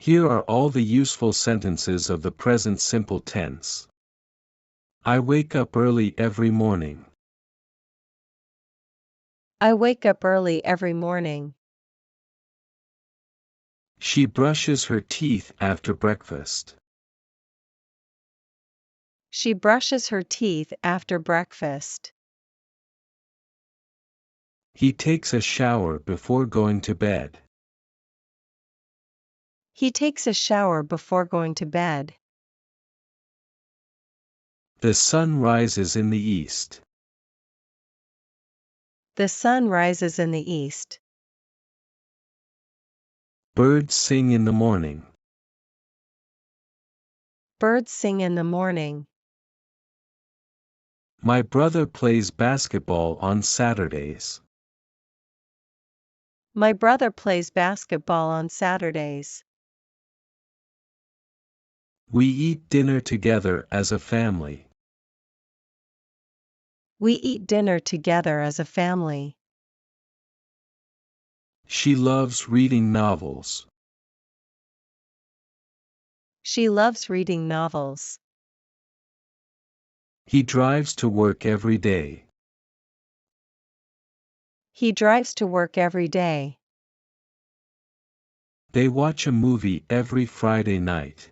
Here are all the useful sentences of the present simple tense. I wake up early every morning. I wake up early every morning. She brushes her teeth after breakfast. She brushes her teeth after breakfast. He takes a shower before going to bed. He takes a shower before going to bed. The sun rises in the east. The sun rises in the east. Birds sing in the morning. Birds sing in the morning. My brother plays basketball on Saturdays. My brother plays basketball on Saturdays. We eat dinner together as a family. We eat dinner together as a family. She loves reading novels. She loves reading novels. He drives to work every day. He drives to work every day. They watch a movie every Friday night.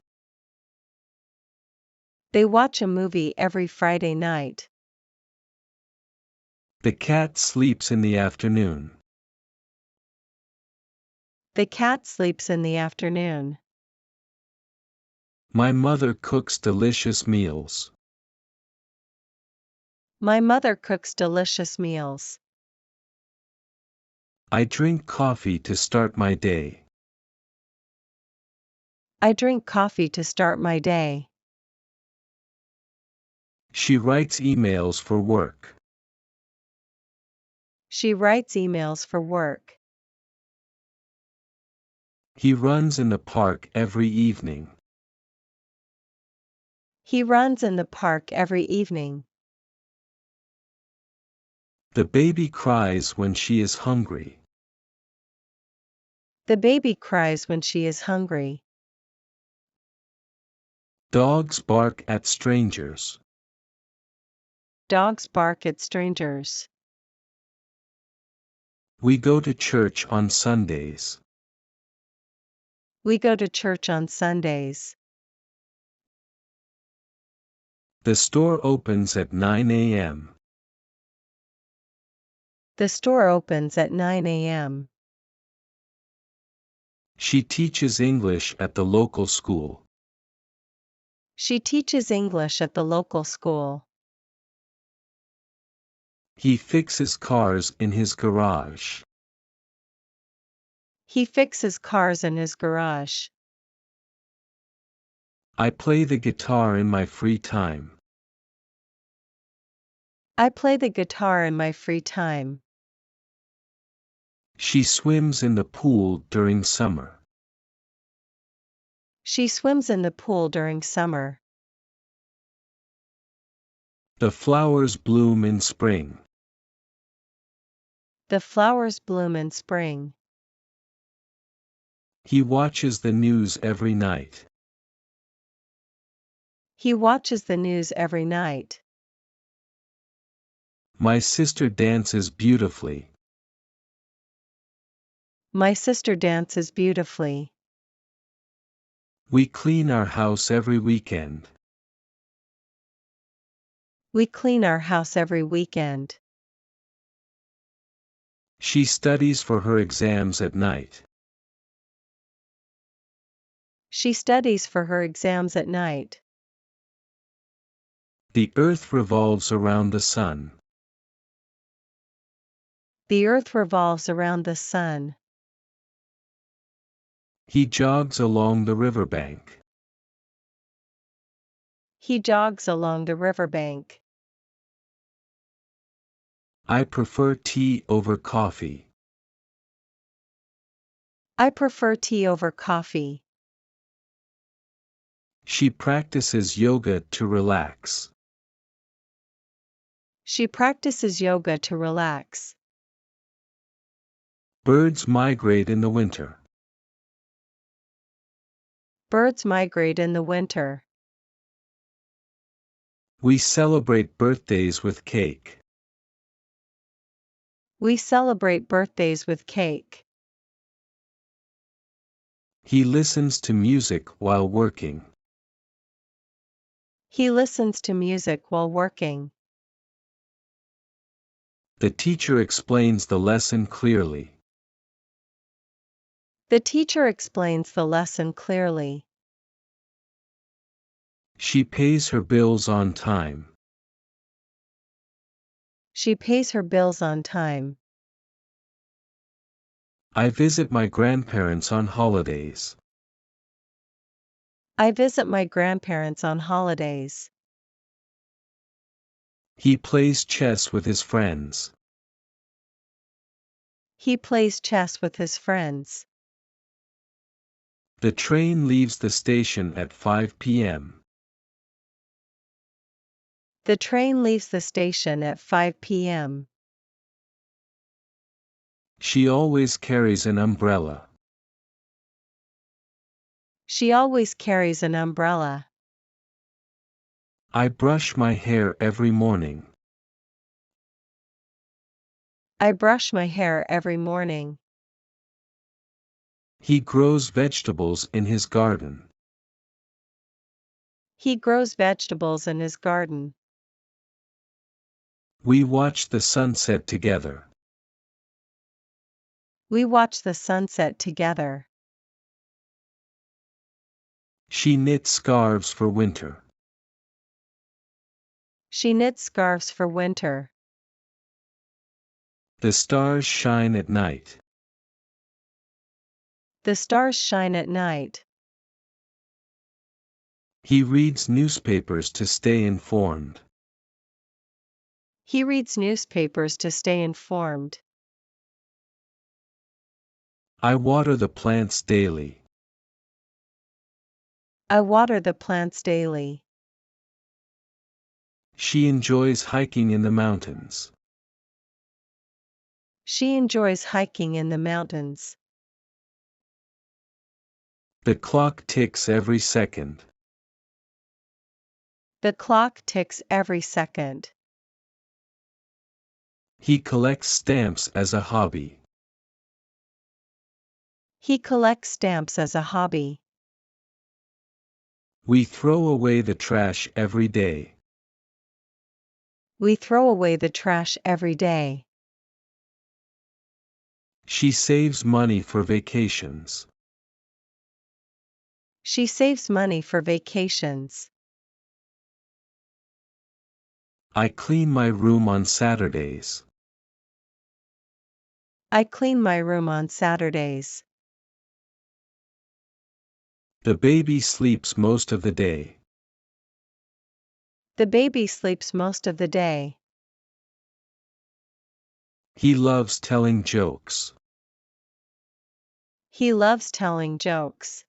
They watch a movie every Friday night. The cat sleeps in the afternoon. The cat sleeps in the afternoon. My mother cooks delicious meals. My mother cooks delicious meals. I drink coffee to start my day. I drink coffee to start my day. She writes emails for work. She writes emails for work. He runs in the park every evening. He runs in the park every evening. The baby cries when she is hungry. The baby cries when she is hungry. Dogs bark at strangers. Dogs bark at strangers. We go to church on Sundays. We go to church on Sundays. The store opens at 9 a.m. The store opens at 9 a.m. She teaches English at the local school. She teaches English at the local school. He fixes cars in his garage. He fixes cars in his garage. I play the guitar in my free time. I play the guitar in my free time. She swims in the pool during summer. She swims in the pool during summer. The flowers bloom in spring. The flowers bloom in spring. He watches the news every night. He watches the news every night. My sister dances beautifully. My sister dances beautifully. We clean our house every weekend. We clean our house every weekend. She studies for her exams at night. She studies for her exams at night. The earth revolves around the sun. The earth revolves around the sun. He jogs along the riverbank. He jogs along the riverbank. I prefer tea over coffee. I prefer tea over coffee. She practices yoga to relax. She practices yoga to relax. Birds migrate in the winter. Birds migrate in the winter. We celebrate birthdays with cake. We celebrate birthdays with cake. He listens to music while working. He listens to music while working. The teacher explains the lesson clearly. The teacher explains the lesson clearly. She pays her bills on time. She pays her bills on time. I visit my grandparents on holidays. I visit my grandparents on holidays. He plays chess with his friends. He plays chess with his friends. The train leaves the station at 5 p.m. The train leaves the station at 5 p.m. She always carries an umbrella. She always carries an umbrella. I brush my hair every morning. I brush my hair every morning. He grows vegetables in his garden. He grows vegetables in his garden. We watch the sunset together. We watch the sunset together. She knits scarves for winter. She knits scarves for winter. The stars shine at night. The stars shine at night. He reads newspapers to stay informed. He reads newspapers to stay informed. I water the plants daily. I water the plants daily. She enjoys hiking in the mountains. She enjoys hiking in the mountains. The clock ticks every second. The clock ticks every second. He collects stamps as a hobby. He collects stamps as a hobby. We throw away the trash every day. We throw away the trash every day. She saves money for vacations. She saves money for vacations. I clean my room on Saturdays. I clean my room on Saturdays. The baby sleeps most of the day. The baby sleeps most of the day. He loves telling jokes. He loves telling jokes.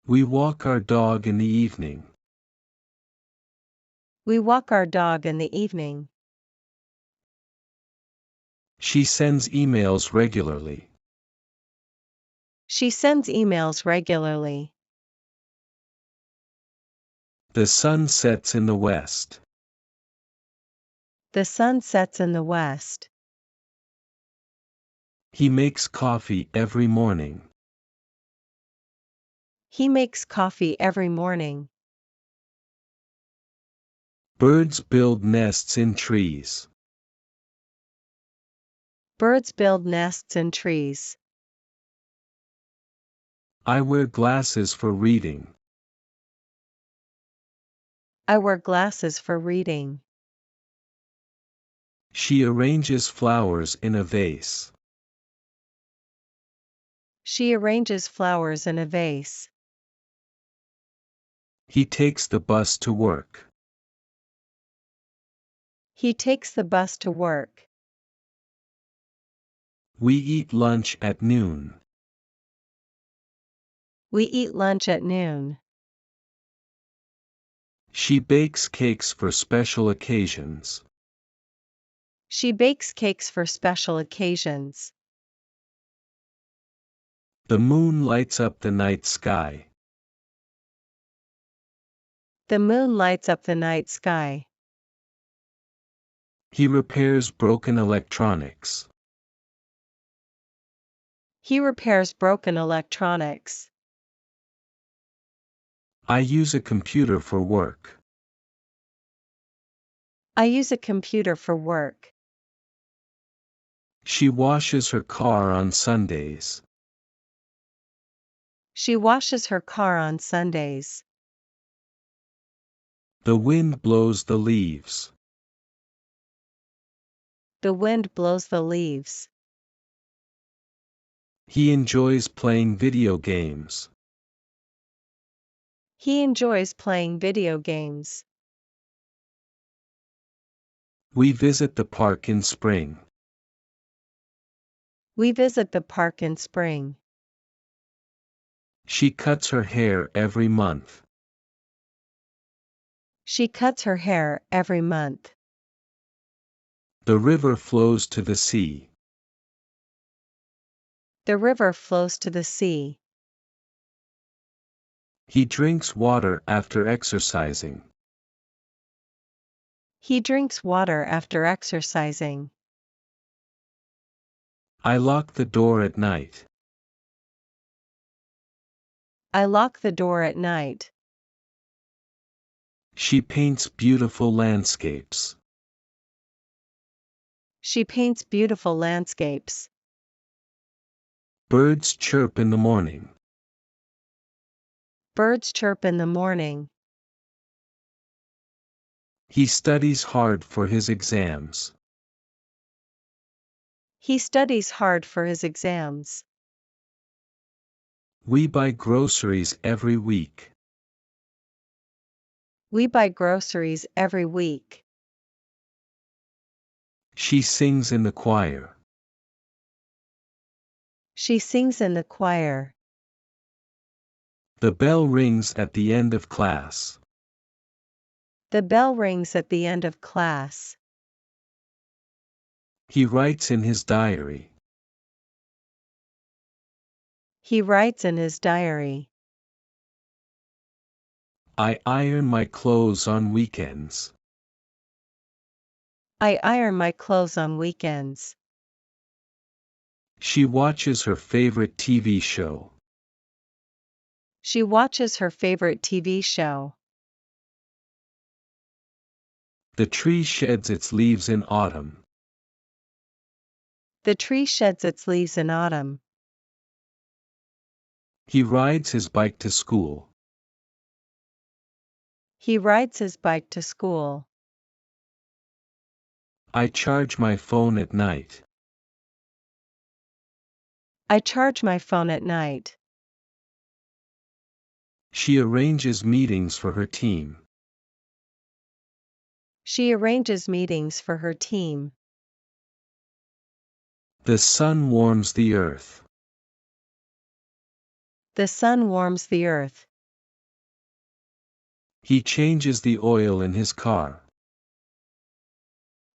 We walk our dog in the evening. We walk our dog in the evening. She sends emails regularly. She sends emails regularly. The sun sets in the west. The sun sets in the west. He makes coffee every morning. He makes coffee every morning. Birds build nests in trees. Birds build nests in trees. I wear glasses for reading. I wear glasses for reading. She arranges flowers in a vase. She arranges flowers in a vase. He takes the bus to work. He takes the bus to work. We eat lunch at noon. We eat lunch at noon. She bakes cakes for special occasions. She bakes cakes for special occasions. The moon lights up the night sky. The moon lights up the night sky. He repairs broken electronics. He repairs broken electronics. I use a computer for work. I use a computer for work. She washes her car on Sundays. She washes her car on Sundays. The wind blows the leaves. The wind blows the leaves. He enjoys playing video games. He enjoys playing video games. We visit the park in spring. We visit the park in spring. She cuts her hair every month. She cuts her hair every month. The river flows to the sea. The river flows to the sea. He drinks water after exercising. He drinks water after exercising. I lock the door at night. I lock the door at night. She paints beautiful landscapes. She paints beautiful landscapes. Birds chirp in the morning. Birds chirp in the morning. He studies hard for his exams. He studies hard for his exams. We buy groceries every week. We buy groceries every week. She sings in the choir. She sings in the choir. The bell rings at the end of class. The bell rings at the end of class. He writes in his diary. He writes in his diary. I iron my clothes on weekends. I iron my clothes on weekends. She watches her favorite TV show. She watches her favorite TV show. The tree sheds its leaves in autumn. The tree sheds its leaves in autumn. He rides his bike to school. He rides his bike to school. I charge my phone at night. I charge my phone at night. She arranges meetings for her team. She arranges meetings for her team. The sun warms the earth. The sun warms the earth. He changes the oil in his car.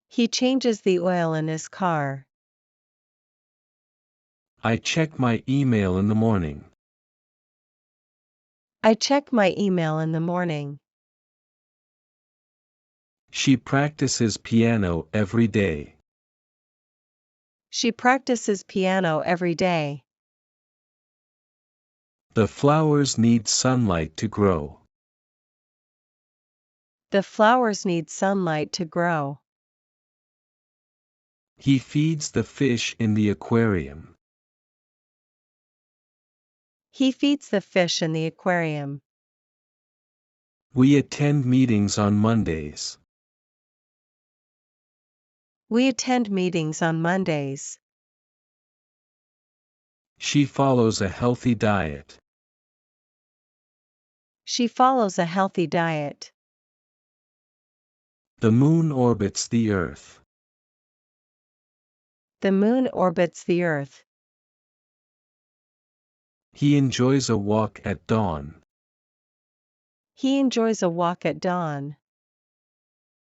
He changes the oil in his car. I check my email in the morning. I check my email in the morning. She practices piano every day. She practices piano every day. The flowers need sunlight to grow. The flowers need sunlight to grow. He feeds the fish in the aquarium. He feeds the fish in the aquarium. We attend meetings on Mondays. We attend meetings on Mondays. She follows a healthy diet. She follows a healthy diet. The moon orbits the earth. The moon orbits the earth. He enjoys a walk at dawn. He enjoys a walk at dawn.